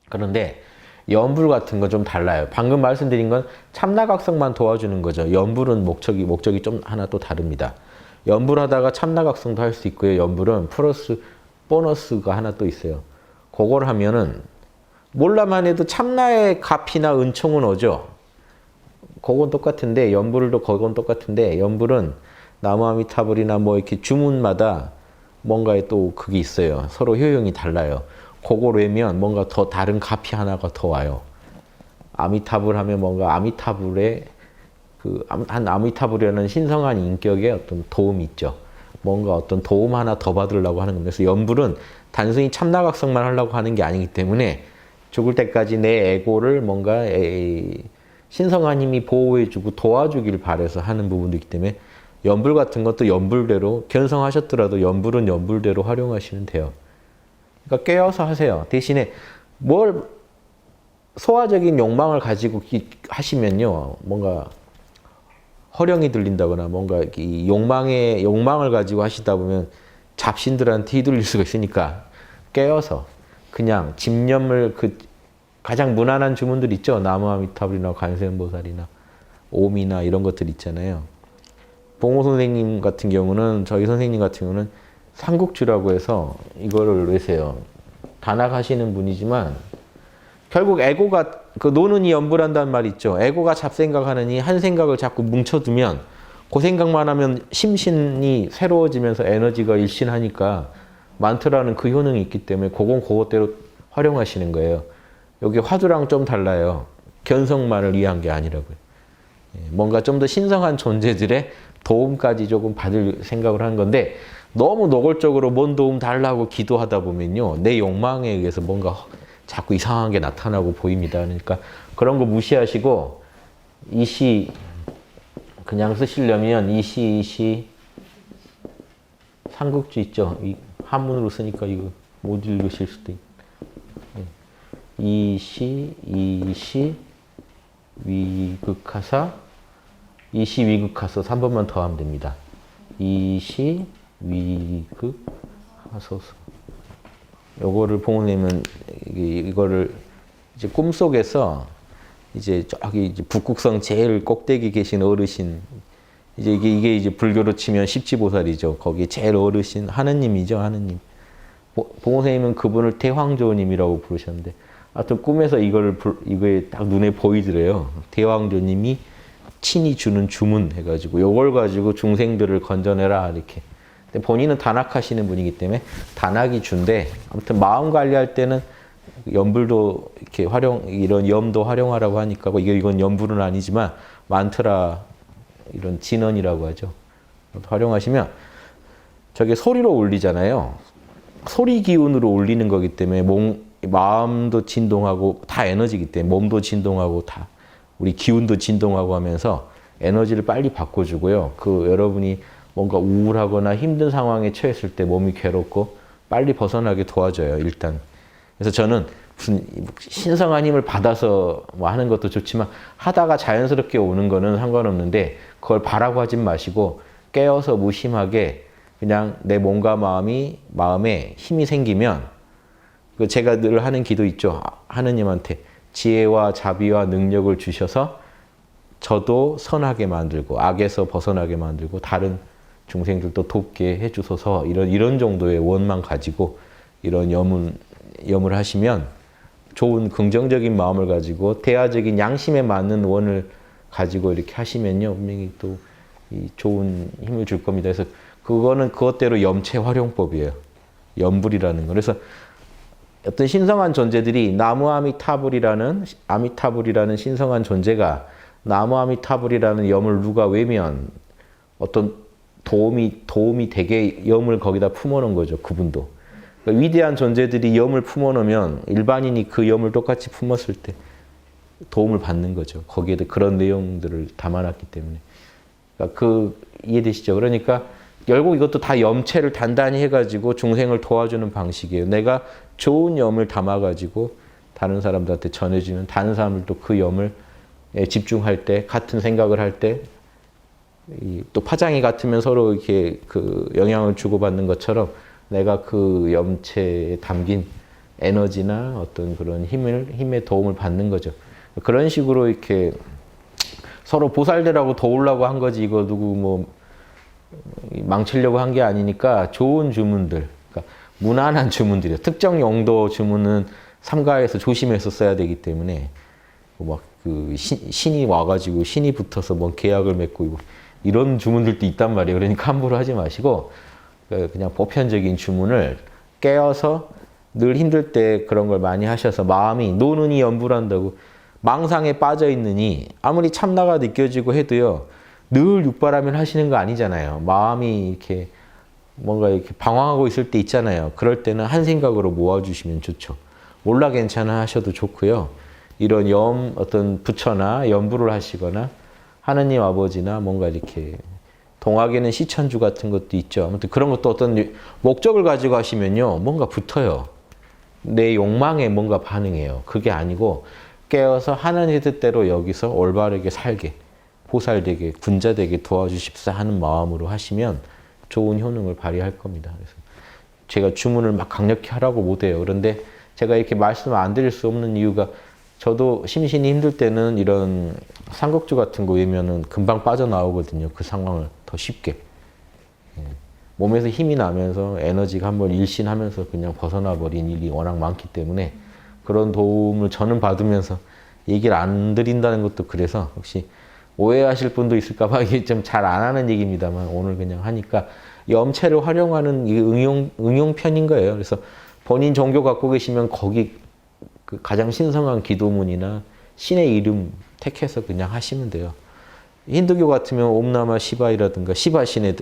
그런데 연불 같은 건 좀 달라요. 방금 말씀드린 건 참나각성만 도와주는 거죠. 연불은 목적이 좀 하나 또 다릅니다. 연불하다가 참나각성도 할 수 있고요. 연불은 플러스 보너스가 하나 또 있어요. 그걸 하면은 몰라만 해도 참나의 갑이나 은총은 오죠. 그건 똑같은데 연불도 그건 똑같은데 연불은 나무아미타불이나 뭐 이렇게 주문마다 뭔가에 또 그게 있어요. 서로 효용이 달라요. 그걸 외면 뭔가 더 다른 가피 하나가 더 와요. 아미타불 하면 뭔가 아미타불의 한 아미타불이라는 신성한 인격의 어떤 도움이 있죠. 뭔가 어떤 도움 하나 더 받으려고 하는 겁니다. 그래서 연불은 단순히 참나각성만 하려고 하는 게 아니기 때문에 죽을 때까지 내 에고를 뭔가 신성한 힘이 보호해주고 도와주길 바라서 하는 부분도 있기 때문에 연불 같은 것도 연불대로 견성하셨더라도 연불은 연불대로 활용하시면 돼요. 그러니까 깨어서 하세요. 대신에 뭘 소화적인 욕망을 가지고 하시면요. 뭔가 허령이 들린다거나 뭔가 이 욕망을 가지고 하시다 보면 잡신들한테 휘둘릴 수가 있으니까 깨어서 그냥 집념을 가장 무난한 주문들 있죠. 나무아미타불이나 관세음보살이나 오미나 이런 것들 있잖아요. 봉호 선생님 같은 경우는 저희 선생님 같은 경우는 삼국주라고 해서 이거를 외세요. 단학하시는 분이지만 결국 에고가 노는이 연불한다는 말 있죠. 에고가 잡생각하느니 한 생각을 자꾸 뭉쳐두면 그 생각만 하면 심신이 새로워지면서 에너지가 일신하니까 만트라는 그 효능이 있기 때문에 그것대로 활용하시는 거예요. 여기 화두랑 좀 달라요. 견성만을 위한 게 아니라고요. 뭔가 좀 더 신성한 존재들의 도움까지 조금 받을 생각을 하는 건데 너무 노골적으로 뭔 도움 달라고 기도하다 보면요. 내 욕망에 의해서 뭔가 자꾸 이상한 게 나타나고 보입니다. 그러니까 그런 거 무시하시고 이 시 그냥 쓰시려면 이 시 삼국주 있죠. 이 한문으로 쓰니까 이거 못 읽으실 수도 있고 이 시 위극하사 이 시 위극하서 3번만 더 하면 됩니다. 이 시 위극하소서. 요거를 봉헌님은 이거를 이제 꿈속에서 이제 저기 이제 북극성 제일 꼭대기 계신 어르신 이게 이제 불교로 치면 십지보살이죠. 거기 제일 어르신 하느님이죠, 하느님. 봉헌 선생님은 그분을 대황조님이라고 부르셨는데, 하여튼 꿈에서 이거에 딱 눈에 보이더래요. 대황조님이 친히 주는 주문 해가지고 요걸 가지고 중생들을 건져내라 이렇게. 근데 본인은 단학하시는 분이기 때문에 단학이 준대. 아무튼 마음 관리할 때는 연불도 이렇게 이런 염도 활용하라고 하니까 이건 연불은 아니지만 만트라 이런 진언이라고 하죠. 활용하시면 저게 소리로 울리잖아요. 소리 기운으로 울리는 거기 때문에 마음도 진동하고 다 에너지이기 때문에 몸도 진동하고 다 우리 기운도 진동하고 하면서 에너지를 빨리 바꿔주고요. 여러분이 뭔가 우울하거나 힘든 상황에 처했을 때 몸이 괴롭고 빨리 벗어나게 도와줘요, 일단. 그래서 저는 무슨 신성한 힘을 받아서 뭐 하는 것도 좋지만 하다가 자연스럽게 오는 거는 상관없는데 그걸 바라고 하진 마시고 깨어서 무심하게 그냥 내 몸과 마음에 힘이 생기면 제가 늘 하는 기도 있죠. 하느님한테 지혜와 자비와 능력을 주셔서 저도 선하게 만들고 악에서 벗어나게 만들고 다른 중생들도 돕게 해주소서 이런 정도의 원만 가지고 이런 염을 하시면 좋은 긍정적인 마음을 가지고 대화적인 양심에 맞는 원을 가지고 이렇게 하시면요 분명히 또 좋은 힘을 줄 겁니다. 그래서 그거는 그것대로 염체 활용법이에요. 염불이라는 거. 그래서 어떤 신성한 존재들이 나무아미타불이라는 신성한 존재가 나무아미타불이라는 염을 누가 외면 어떤 도움이 되게 염을 거기다 품어놓은 거죠. 그분도. 그러니까 위대한 존재들이 염을 품어놓으면 일반인이 그 염을 똑같이 품었을 때 도움을 받는 거죠. 거기에도 그런 내용들을 담아놨기 때문에. 그러니까 이해되시죠? 그러니까 결국 이것도 다 염체를 단단히 해가지고 중생을 도와주는 방식이에요. 내가 좋은 염을 담아가지고 다른 사람들한테 전해주면 다른 사람들도 그 염을 집중할 때, 같은 생각을 할 때, 또 파장이 같으면 서로 이렇게 영향을 주고받는 것처럼 내가 그 염체에 담긴 에너지나 어떤 그런 힘의 도움을 받는 거죠. 그런 식으로 이렇게 서로 보살되라고 도우려고 한 거지, 이거 누구 뭐 망치려고 한 게 아니니까 좋은 주문들, 그러니까 무난한 주문들이요. 특정 용도 주문은 삼가에서 조심해서 써야 되기 때문에 막 그 신이 와가지고 신이 붙어서 뭐 계약을 맺고 이런 주문들도 있단 말이에요. 그러니까 함부로 하지 마시고 그냥 보편적인 주문을 깨어서 늘 힘들 때 그런 걸 많이 하셔서 마음이 노는이 연불한다고 망상에 빠져 있느니 아무리 참나가 느껴지고 해도요 늘 육바라밀 하시는 거 아니잖아요. 마음이 이렇게 뭔가 이렇게 방황하고 있을 때 있잖아요. 그럴 때는 한 생각으로 모아주시면 좋죠. 몰라 괜찮아 하셔도 좋고요. 이런 어떤 부처나 연부를 하시거나 하느님 아버지나 뭔가 이렇게 동학에는 시천주 같은 것도 있죠. 아무튼 그런 것도 어떤 목적을 가지고 하시면요 뭔가 붙어요. 내 욕망에 뭔가 반응해요. 그게 아니고 깨어서 하나님의 뜻대로 여기서 올바르게 살게, 보살되게, 군자되게 도와주십사 하는 마음으로 하시면 좋은 효능을 발휘할 겁니다. 그래서 제가 주문을 막 강력히 하라고 못해요. 그런데 제가 이렇게 말씀을 안 드릴 수 없는 이유가 저도 심신이 힘들 때는 이런 삼국주 같은 거 외면은 금방 빠져나오거든요. 그 상황을 더 쉽게. 몸에서 힘이 나면서 에너지가 한번 일신하면서 그냥 벗어나 버린 일이 워낙 많기 때문에 그런 도움을 저는 받으면서 얘기를 안 드린다는 것도 그래서 혹시 오해하실 분도 있을까 봐 이게 좀 잘 안 하는 얘기입니다만 오늘 그냥 하니까 염체를 활용하는 응용편인 거예요. 그래서 본인 종교 갖고 계시면 거기 그 가장 신성한 기도문이나 신의 이름 택해서 그냥 하시면 돼요. 힌두교 같으면 옴나마 시바이라든가 시바신의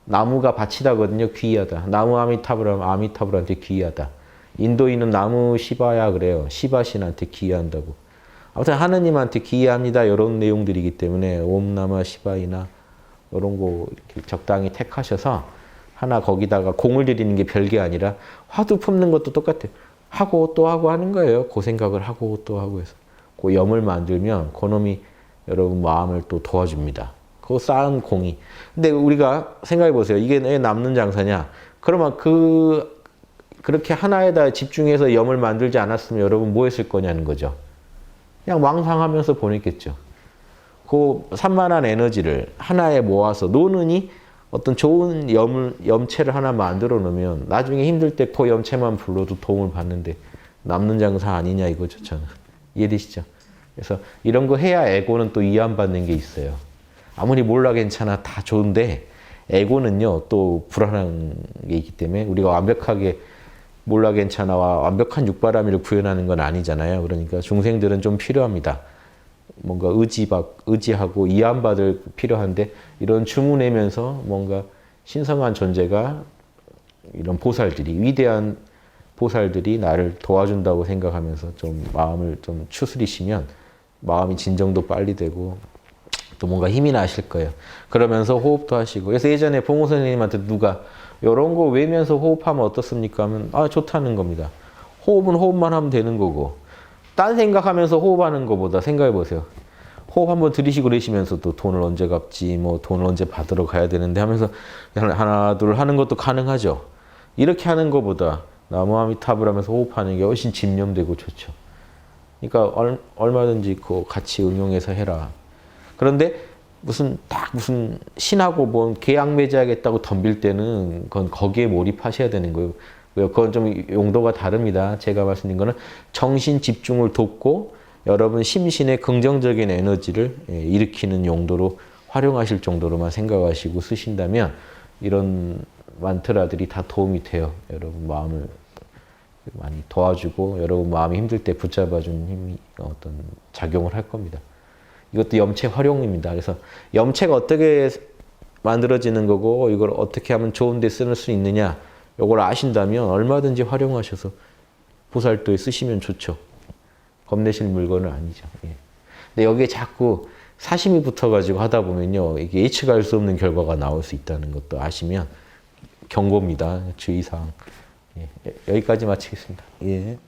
나무가 바치다거든요. 귀하다. 나무 아미타브라면 아미타브한테 귀하다. 인도인은 나무 시바야 그래요. 시바신한테 귀한다고. 아무튼 하느님한테 귀합니다. 이런 내용들이기 때문에 옴나마 시바이나 이런 거 이렇게 적당히 택하셔서 하나 거기다가 공을 들이는 게 별게 아니라 화두 품는 것도 똑같아요. 하고 또 하고 하는 거예요. 그 생각을 하고 또 하고 해서. 그 염을 만들면 그놈이 여러분 마음을 또 도와줍니다. 그 쌓은 공이. 근데 우리가 생각해 보세요. 이게 왜 남는 장사냐? 그러면 그렇게 하나에다 집중해서 염을 만들지 않았으면 여러분 뭐 했을 거냐는 거죠. 그냥 망상하면서 보냈겠죠. 그 산만한 에너지를 하나에 모아서 노느니 어떤 좋은 염체를 하나 만들어 놓으면 나중에 힘들 때 그 염체만 불러도 도움을 받는데 남는 장사 아니냐 이거죠, 저는. 이해되시죠? 그래서 이런 거 해야 에고는 또 이완받는 게 있어요. 아무리 몰라 괜찮아 다 좋은데 에고는요 또 불안한 게 있기 때문에 우리가 완벽하게 몰라 괜찮아와 완벽한 육바라밀을 구현하는 건 아니잖아요. 그러니까 중생들은 좀 필요합니다. 뭔가 의지하고 이완받을 필요한데 이런 주문하면서 뭔가 신성한 존재가 이런 보살들이 위대한 보살들이 나를 도와준다고 생각하면서 좀 마음을 좀 추스리시면 마음이 진정도 빨리 되고 또 뭔가 힘이 나실 거예요. 그러면서 호흡도 하시고. 그래서 예전에 봉호 선생님한테 누가 이런 거 외면서 호흡하면 어떻습니까? 하면 좋다는 겁니다. 호흡은 호흡만 하면 되는 거고 딴 생각하면서 호흡하는 것보다 생각해 보세요. 호흡 한번 들이쉬고 내쉬면서도 돈을 언제 갚지, 뭐 돈을 언제 받으러 가야 되는데 하면서 하나 둘 하는 것도 가능하죠. 이렇게 하는 것보다 나무아미타불 하면서 호흡하는 게 훨씬 집념되고 좋죠. 그러니까 얼마든지 그 같이 응용해서 해라. 그런데 무슨 신하고 뭐 계약 맺어야겠다고 덤빌 때는 그건 거기에 몰입하셔야 되는 거예요. 그건 좀 용도가 다릅니다. 제가 말씀드린 거는 정신 집중을 돕고 여러분 심신의 긍정적인 에너지를 일으키는 용도로 활용하실 정도로만 생각하시고 쓰신다면 이런 만트라들이 다 도움이 돼요. 여러분 마음을 많이 도와주고 여러분 마음이 힘들 때 붙잡아주는 힘이 어떤 작용을 할 겁니다. 이것도 염체 활용입니다. 그래서 염체가 어떻게 만들어지는 거고 이걸 어떻게 하면 좋은 데 쓸 수 있느냐 이걸 아신다면 얼마든지 활용하셔서 보살도에 쓰시면 좋죠. 겁내실 물건은 아니죠. 예. 근데 여기에 자꾸 사심이 붙어가지고 하다 보면요. 이게 예측할 수 없는 결과가 나올 수 있다는 것도 아시면 경고입니다. 주의사항. 예. 여기까지 마치겠습니다. 예.